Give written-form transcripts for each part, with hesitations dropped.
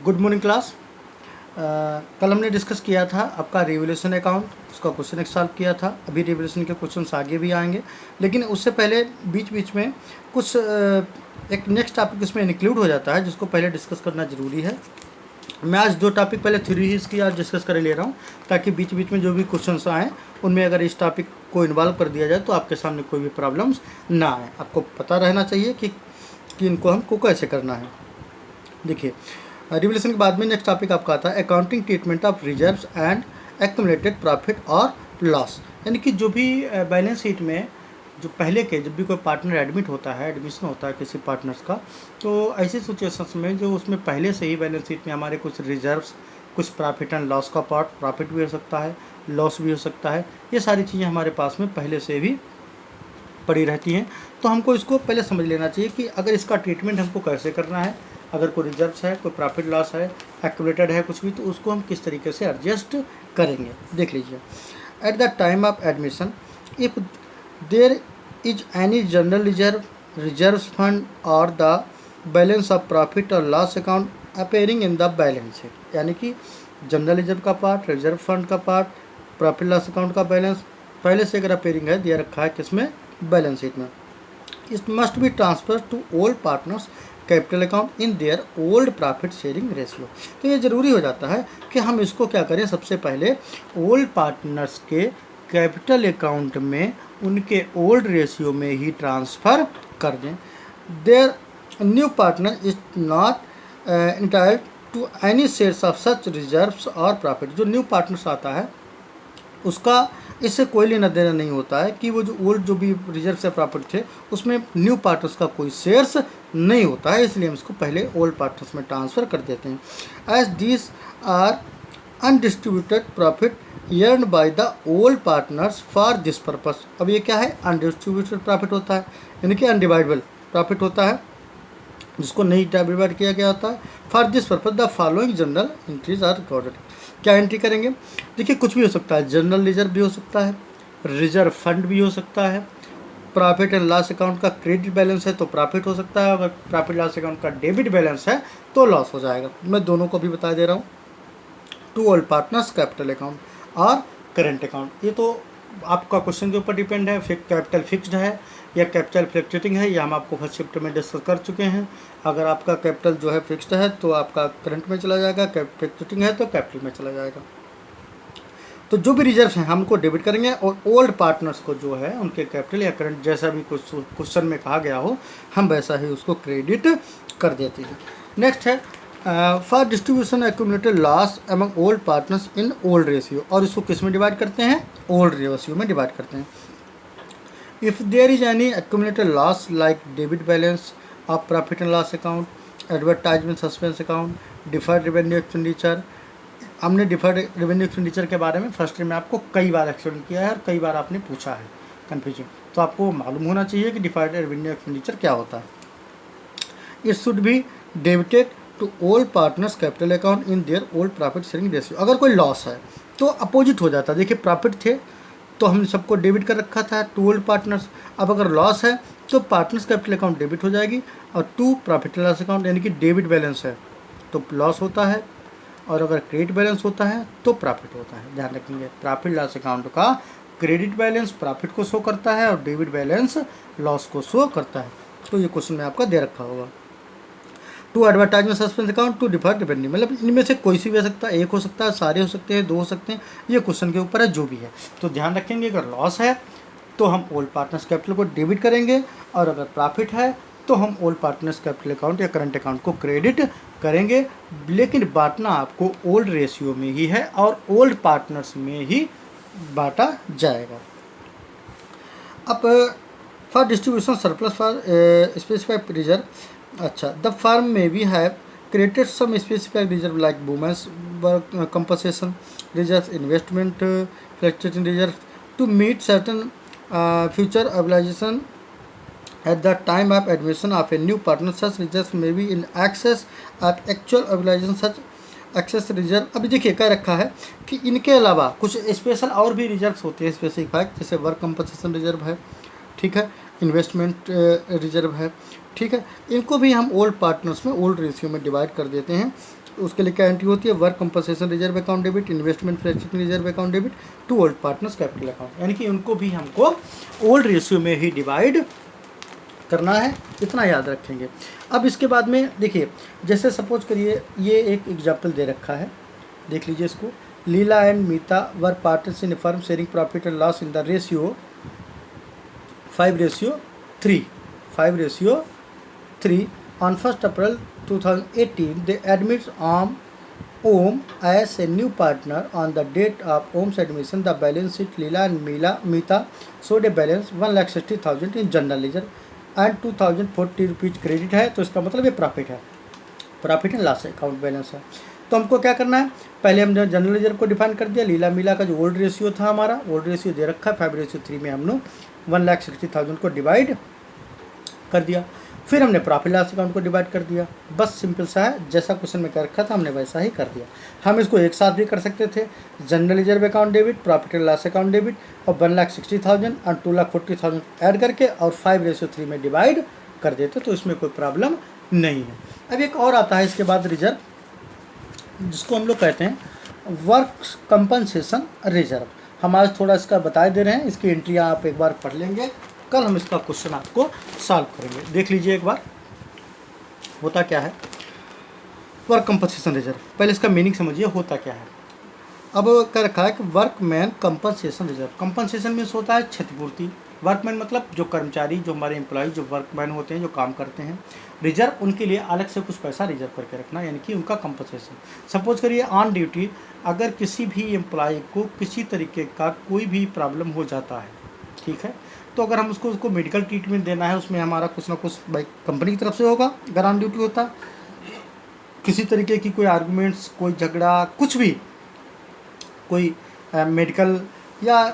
Good morning class. कल हमने discuss किया था आपका रिवोल्यूशन अकाउंट, उसका क्वेश्चन एक सॉल्व किया था। अभी रिवोल्यूशन के क्वेश्चंस आगे भी आएंगे, लेकिन उससे पहले बीच बीच में कुछ एक नेक्स्ट टॉपिक इसमें इंक्लूड हो जाता है जिसको पहले डिस्कस करना ज़रूरी है। मैं आज दो टॉपिक पहले थ्योरी की आज डिस्कस कर ले रहा हूँ, ताकि बीच बीच में जो भी क्वेश्चंस आएँ उनमें अगर इस टॉपिक को इन्वॉल्व कर दिया जाए तो आपके सामने कोई भी प्रॉब्लम्स ना आए। आपको पता रहना चाहिए कि इनको हमको कैसे करना है। देखिए, रिवोल्यूशन के बाद में नेक्स्ट टॉपिक आपका आता है accounting treatment of reserves and accumulated profit और लॉस। यानी कि जो भी बैलेंस शीट में जो पहले के जब भी कोई पार्टनर एडमिट होता है, एडमिशन होता है किसी पार्टनर्स का, तो ऐसी सिचुएशंस में जो उसमें पहले से ही बैलेंस शीट में हमारे कुछ रिजर्व्स, कुछ प्रॉफिट एंड लॉस का पार्ट, प्रॉफिट भी हो सकता है, लॉस भी हो सकता है, ये सारी चीज़ें हमारे पास में पहले से भी पड़ी रहती हैं। तो हमको इसको पहले समझ लेना चाहिए कि अगर इसका ट्रीटमेंट हमको कैसे करना है। अगर कोई रिजर्व्स है, कोई प्रॉफिट लॉस है, एक्यूमुलेटेड है कुछ भी, तो उसको हम किस तरीके से एडजस्ट करेंगे। देख लीजिए, at the time of admission if there is any general reserves fund और द बैलेंस ऑफ प्रॉफिट और loss account appearing in the balance sheet, यानी कि जनरल रिजर्व का पार्ट, रिजर्व फंड का पार्ट, प्रॉफिट लॉस अकाउंट का balance पहले से अगर अपेयरिंग है, दिया रखा है किसमें, बैलेंस शीट में, it must be transfer to old partners capital account in their old profit sharing ratio. तो ये ज़रूरी हो जाता है कि हम इसको क्या करें, सबसे पहले ओल्ड पार्टनर्स के कैपिटल अकाउंट में उनके ओल्ड रेशियो में ही ट्रांसफ़र कर दें। Their new partner is not entitled to any shares of such reserves और प्रॉफिट। जो न्यू पार्टनर्स आता है उसका इससे कोई लेना देना नहीं होता है कि वो जो ओल्ड जो भी रिजर्व से प्रॉफिट थे उसमें न्यू पार्टनर्स का कोई शेयर्स नहीं होता है, इसलिए हम इसको पहले ओल्ड पार्टनर्स में ट्रांसफ़र कर देते हैं। As this are undistributed profit earned by the old partners for this purpose. अब ये क्या है, अनडिस्ट्रीब्यूटेड प्रॉफिट होता है, यानी कि अनडिवाइडेबल प्रॉफिट होता है जिसको नहीं डिवाइड किया गया होता है। For this purpose the following general entries are recorded. क्या एंट्री करेंगे, देखिए कुछ भी हो सकता है, जनरल रिजर्व भी हो सकता है, रिजर्व फंड भी हो सकता है, प्रॉफिट एंड लॉस अकाउंट का क्रेडिट बैलेंस है तो प्रॉफिट हो सकता है, अगर प्रॉफिट लॉस अकाउंट का डेबिट बैलेंस है तो लॉस हो जाएगा। मैं दोनों को भी बता दे रहा हूँ, to all partners capital account और करेंट अकाउंट। ये तो आपका क्वेश्चन के ऊपर डिपेंड है, कैपिटल फिक्स्ड है या कैपिटल फ्लक्चुएटिंग है, या हम आपको फर्स्ट चैप्टर में डिस्कस कर चुके हैं। अगर आपका कैपिटल जो है फिक्स्ड है तो आपका करंट में चला जाएगा, फ्लक्चुएटिंग है तो कैपिटल में चला जाएगा। तो जो भी रिजर्व हैं हमको डेबिट करेंगे, और ओल्ड पार्टनर्स को जो है उनके कैपिटल या करंट जैसा भी कुछ क्वेश्चन में कहा गया हो हम वैसा ही उसको क्रेडिट कर देते हैं। नेक्स्ट है for distribution accumulated loss among old partners in old ratio, और इसको किस में डिवाइड करते हैं, ओल्ड रेशियो में डिवाइड करते हैं। If there is any accumulated loss like debit balance of profit and loss account, advertisement suspense account, deferred revenue expenditure. हमने डिफर्ड रेवेन्यू एक्सपेंडिचर के बारे में फर्स्ट में आपको कई बार एक्सप्लेन किया है और कई बार आपने पूछा है कन्फ्यूजन, तो आपको मालूम होना चाहिए कि डिफर्ड रेवेन्यू एक्सपेंडिचर क्या होता है। It should be debited to old partners capital account in their old profit sharing ratio. अगर कोई लॉस है तो अपोजिट हो जाता है। देखिए, प्रॉफिट थे तो हमने सबको डेबिट कर रखा था टू ओल्ड पार्टनर्स, अब अगर लॉस है तो पार्टनर्स कैपिटल अकाउंट डेबिट हो जाएगी, और to profit and loss account यानी कि डेबिट बैलेंस है तो लॉस होता है, और अगर क्रेडिट बैलेंस होता है तो प्रॉफिट होता है। ध्यान रखेंगे, प्रॉफिट लॉस अकाउंट का क्रेडिट बैलेंस प्रॉफिट को शो करता है और डेबिट बैलेंस लॉस को शो करता है। तो ये क्वेश्चन में आपका दे रखा होगा। To advertisement suspense account, to deferred revenue, मतलब इनमें से कोई सी भी हो सकता है, एक हो सकता है, सारे हो सकते हैं, दो हो सकते हैं, ये क्वेश्चन के ऊपर है जो भी है। तो ध्यान रखेंगे, अगर लॉस है तो हम ओल्ड पार्टनर्स कैपिटल को डेबिट करेंगे, और अगर प्रॉफिट है तो हम ओल्ड पार्टनर्स कैपिटल अकाउंट या करंट अकाउंट को क्रेडिट करेंगे। लेकिन बांटना आपको ओल्ड रेशियो में ही है और ओल्ड पार्टनर्स में ही बांटा जाएगा। अब for distribution surplus for specified reserve, अच्छा, द फर्म में भी have created some specified reserve like women's work compensation reserve, investment fluctuating reserve to meet certain future obligation at the time of admission of a new partner. Such reserves may be in excess of actual obligation. Such excess reserve, अभी देखिए क्या रखा है कि इनके अलावा कुछ special और भी रिजर्व्स होते हैं स्पेसिफाइड, जैसे वर्क कंपनसेशन रिजर्व है, ठीक है, इन्वेस्टमेंट रिजर्व है, ठीक है। इनको भी हम ओल्ड पार्टनर्स में ओल्ड रेशियो में डिवाइड कर देते हैं। उसके लिए क्या एंट्री होती है, work compensation reserve account debit, investment flexibility reserve account debit to old partners capital account, यानी कि उनको भी हमको ओल्ड रेशियो में ही डिवाइड करना है, इतना याद रखेंगे। अब इसके बाद में देखिए, जैसे सपोज करिए ये एक एग्जाम्पल दे रखा है, देख लीजिए इसको। Leela and Meeta were partners in firm sharing profit and loss in the ratio 5:3, 5:3 on 1st April 2018 they admit Om as a new partner on the date of Om's admission. The balance sheet Leela and Meeta showed a balance 1,60,000 in general ledger and 2,040 rupees credit है, तो इसका मतलब ये profit है, profit and loss account balance है। तो हमको क्या करना है, पहले हमने जनरल लेजर को डिफाइन कर दिया। लीला मीला का जो ओल्ड रेशियो था, हमारा ओल्ड रेशियो दे रखा है 5:3 में हमने 1,60,000 को डिवाइड कर दिया। फिर हमने प्रॉफिट लॉस अकाउंट को डिवाइड कर दिया। बस सिंपल सा है, जैसा क्वेश्चन में कर रखा था हमने वैसा ही कर दिया। हम इसको एक साथ भी कर सकते थे, general reserve account debit, profit and loss account debit और 1,60,000 और 2,40,000 ऐड करके और 5:3 में डिवाइड कर देते, तो इसमें कोई प्रॉब्लम नहीं है। अब एक और आता है इसके बाद रिजर्व, जिसको हम लोग कहते हैं वर्क कंपनसेशन रिजर्व। हम आज थोड़ा इसका बता दे रहे हैं, इसकी एंट्रियाँ आप एक बार पढ़ लेंगे, कल हम इसका क्वेश्चन आपको सॉल्व करेंगे। देख लीजिए एक बार होता क्या है वर्क कंपनसेशन रिजर्व। पहले इसका मीनिंग समझिए होता क्या है। अब क्या रखा है कि workman compensation reserve. Compensation means होता है क्षतिपूर्ति। वर्कमैन मतलब जो कर्मचारी, जो हमारे एम्प्लॉय, जो वर्कमैन होते हैं, जो काम करते हैं। रिजर्व उनके लिए अलग से कुछ पैसा रिजर्व करके रखना, यानी कि उनका कंपनसेशन। सपोज करिए ऑन ड्यूटी अगर किसी भी एम्प्लॉय को किसी तरीके का कोई भी प्रॉब्लम हो जाता है, ठीक है, तो अगर हम उसको मेडिकल ट्रीटमेंट देना है, उसमें हमारा कुछ ना कुछ भाई कंपनी की तरफ से होगा। अगर ऑन ड्यूटी होता, किसी तरीके की कोई आर्गूमेंट्स, कोई झगड़ा, कुछ भी, कोई मेडिकल या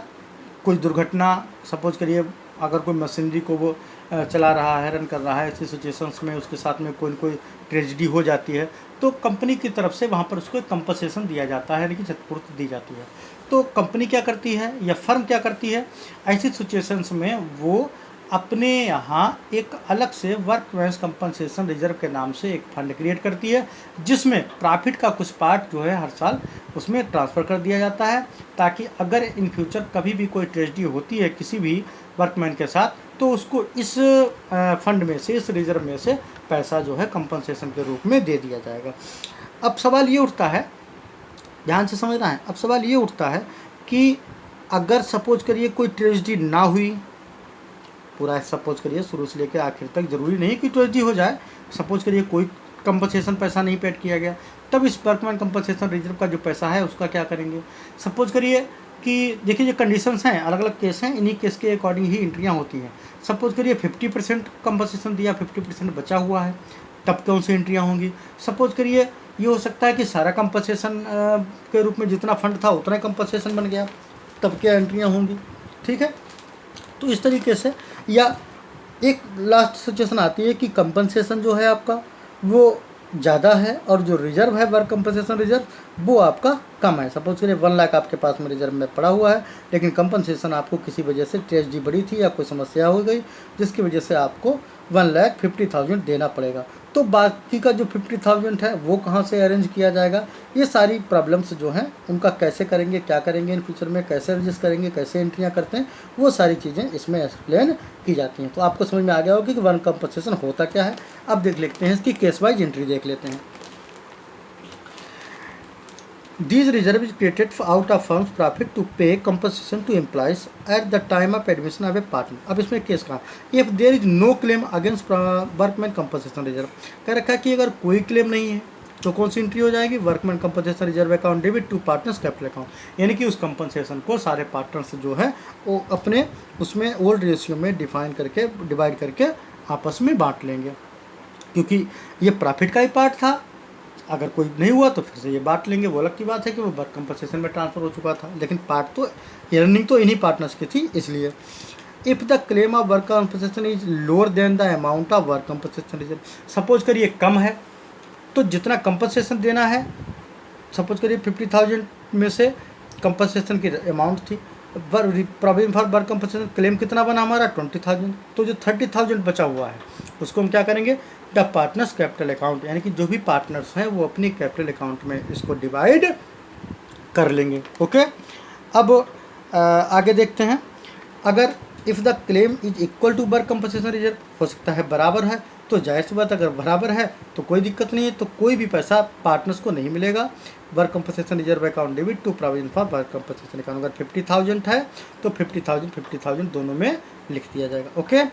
कोई दुर्घटना, सपोज करिए अगर कोई मशीनरी को वो चला रहा है, रन कर रहा है, ऐसी सिचुएशंस में उसके साथ में कोई कोई ट्रेजिडी हो जाती है, तो कंपनी की तरफ से वहाँ पर उसको कंपनसेशन दिया जाता है, यानी कि क्षतिपूर्ति दी जाती है। तो कंपनी क्या करती है या फर्म क्या करती है, ऐसी सिचुएशंस में वो अपने यहाँ एक अलग से वर्कमैन्स कंपनसेशन रिजर्व के नाम से एक फंड क्रिएट करती है, जिसमें प्रॉफिट का कुछ पार्ट जो है हर साल उसमें ट्रांसफ़र कर दिया जाता है, ताकि अगर इन फ्यूचर कभी भी कोई ट्रेजिडी होती है किसी भी वर्कमैन के साथ, तो उसको इस फंड में से, इस रिजर्व में से पैसा जो है कंपनसेशन के रूप में दे दिया जाएगा। अब सवाल ये उठता है, ध्यान से समझना है, अब सवाल ये उठता है कि अगर सपोज करिए कोई ट्रेजिडी ना हुई, पूरा सपोज करिए शुरू से लेकर आखिर तक, ज़रूरी नहीं कि ट्रेजिडी हो जाए, सपोज करिए कोई कंपनसेशन पैसा नहीं पेड किया गया, तब इस वर्कमैन कंपनसेशन रिजर्व का जो पैसा है उसका क्या करेंगे। सपोज करिए कि देखिए, ये कंडीशंस हैं, अलग अलग केस हैं, इन्हीं केस के अकॉर्डिंग ही एंट्रियाँ होती हैं। सपोज करिए 50% कंपनसेशन दिया, 50% बचा हुआ है, तब कौन सी एंट्रियाँ होंगी। सपोज करिए ये हो सकता है कि सारा कंपनसेशन के रूप में जितना फंड था उतना कंपनसेशन बन गया, तब क्या एंट्रियाँ होंगी, ठीक है। तो इस तरीके से, या एक लास्ट सिचुएशन आती है कि कंपनसेशन जो है आपका वो ज़्यादा है और जो रिजर्व है वर्क कंपनसेशन रिजर्व वो आपका कम है। सपोज करिए 1 लाख आपके पास में रिजर्व में पड़ा हुआ है, लेकिन कंपनसेशन आपको किसी वजह से ट्रेजिडी बड़ी थी या कोई समस्या हो गई जिसकी वजह से आपको 1,50,000 देना पड़ेगा। तो बाकी का जो 50,000 है वो कहाँ से अरेंज किया जाएगा, ये सारी प्रॉब्लम्स जो हैं उनका कैसे करेंगे, क्या करेंगे इन फ्यूचर में, कैसे एडजस्ट करेंगे, कैसे एंट्रियाँ करते हैं, वो सारी चीज़ें इसमें एक्सप्लेन की जाती हैं। तो आपको समझ में आ गया होगा कि वन कंपनसेशन होता क्या है। अब देख लेते हैं इसकी केस वाइज एंट्री देख लेते हैं। These reserve is created out of firm's profit to pay compensation to employees at the time of admission of a partner। अब इसमें केस कहाँ, if there is no claim against workman compensation reserve, कह रखा है कि अगर कोई claim नहीं है तो कौन सी एंट्री हो जाएगी, workman compensation reserve account debit to partners capital account, यानी कि उस कंपनसेशन को सारे पार्टनर्स जो है वो अपने उसमें ओल्ड रेशियो में डिवाइड करके आपस में बांट लेंगे, क्योंकि ये प्रॉफिट का ही पार्ट था। अगर कोई नहीं हुआ तो फिर से ये बांट लेंगे, वो अलग की बात है कि वो वर्क कंपनसेशन में ट्रांसफ़र हो चुका था, लेकिन पार्ट तो अर्निंग तो इन्हीं पार्टनर्स की थी। इसलिए if the claim of work compensation is lower than the amount of work compensation reserve, suppose करिए कम है तो जितना कंपनसेशन देना है, सपोज करिए 50,000 में से कंपनसेशन की अमाउंट थी, problem for work compensation claim कितना बना हमारा 20,000, तो जो 30,000 बचा हुआ है उसको हम क्या करेंगे, द पार्टनर्स कैपिटल अकाउंट, यानी कि जो भी पार्टनर्स हैं वो अपनी कैपिटल अकाउंट में इसको डिवाइड कर लेंगे। ओके, अब आगे देखते हैं। अगर if the claim is equal to work compensation reserve, हो सकता है बराबर है, तो जाहिर सी बात अगर बराबर है तो कोई दिक्कत नहीं है, तो कोई भी पैसा पार्टनर्स को नहीं मिलेगा। Work compensation reserve account debit to provision for work compensation account, अगर 50,000 है तो 50,000 दोनों में लिख दिया जाएगा। ओके,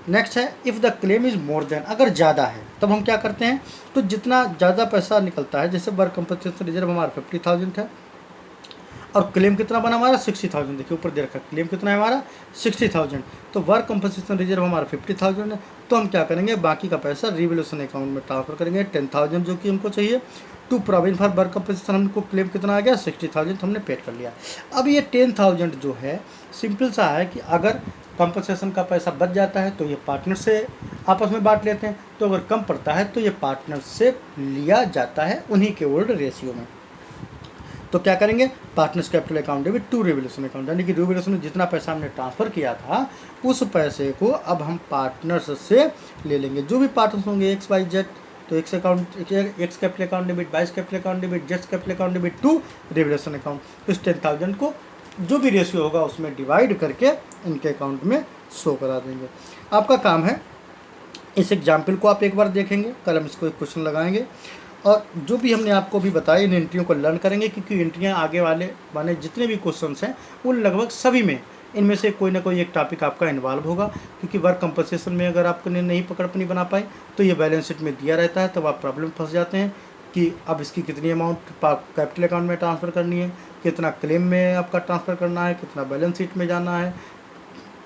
नेक्स्ट है if the claim is more than, अगर ज़्यादा है तब हम क्या करते हैं, तो जितना ज़्यादा पैसा निकलता है, जैसे वर्क कंपनसेशन रिजर्व हमारा 50,000 है और क्लेम कितना बना हमारा 60,000, देखिए ऊपर दे रखा क्लेम कितना है हमारा 60,000, तो वर्क कंपनसेशन रिजर्व हमारा 50,000 है, तो हम क्या करेंगे, बाकी का पैसा रिवोल्यूशन अकाउंट में ट्रांसफर करेंगे 10,000 जो कि हमको चाहिए, to provision for work compensation हमको क्लेम कितना आ गया 60,000 हमने पेड कर लिया। अब ये 10,000 जो है सिंपल सा है कि अगर कंपनसेशन का पैसा बच जाता है तो ये पार्टनर से आपस में बांट लेते हैं, तो अगर कम पड़ता है तो ये पार्टनर से लिया जाता है उन्हीं के ओल्ड रेशियो में। तो क्या करेंगे, partners capital account debit to revaluation account, यानी कि रिवोल्यूशन में जितना पैसा हमने ट्रांसफ़र किया था उस पैसे को अब हम पार्टनर्स से ले लेंगे। जो भी पार्टनर्स होंगे एक्स वाई जेड, तो X capital account debit, Y capital account debit, Z capital account debit to revaluation account. इस 10,000 को जो भी रेशियो होगा उसमें डिवाइड करके इनके अकाउंट में शो करा देंगे। आपका काम है, इस एग्जाम्पल को आप एक बार देखेंगे, कल हम इसको एक क्वेश्चन लगाएंगे और जो भी हमने आपको भी बताया इन एंट्रियों को लर्न करेंगे, क्योंकि एंट्रियाँ आगे वाले माने जितने भी क्वेश्चंस हैं उन लगभग सभी में इनमें से कोई ना कोई एक टॉपिक आपका इन्वॉल्व होगा, क्योंकि वर्क कंपनसेशन में अगर आपने नहीं पकड़ नहीं बना पाए तो ये बैलेंस शीट में दिया रहता है, तब आप प्रॉब्लम फंस जाते हैं कि अब इसकी कितनी अमाउंट कैपिटल अकाउंट में ट्रांसफ़र करनी है, कितना क्लेम में आपका ट्रांसफ़र करना है, कितना बैलेंस शीट में जाना है,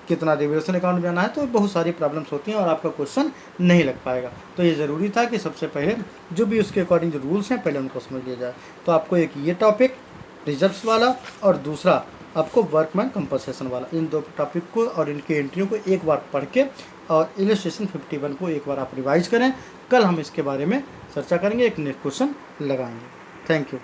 कितना रिवोल्यूशन अकाउंट में जाना है, तो बहुत सारी प्रॉब्लम्स होती हैं और आपका क्वेश्चन नहीं लग पाएगा। तो ये ज़रूरी था कि सबसे पहले जो भी उसके अकॉर्डिंग जो रूल्स हैं पहले उनको समझ लिया जाए। तो आपको एक ये टॉपिक रिजर्व्स वाला और दूसरा आपको वर्कमैन कंपनसेशन वाला, इन दो टॉपिक को और इनकी एंट्रियों को एक बार पढ़ के और इलस्ट्रेशन 51 को एक बार आप रिवाइज करें। कल हम इसके बारे में चर्चा करेंगे, एक नेक्स्ट क्वेश्चन लगाएंगे। Thank you.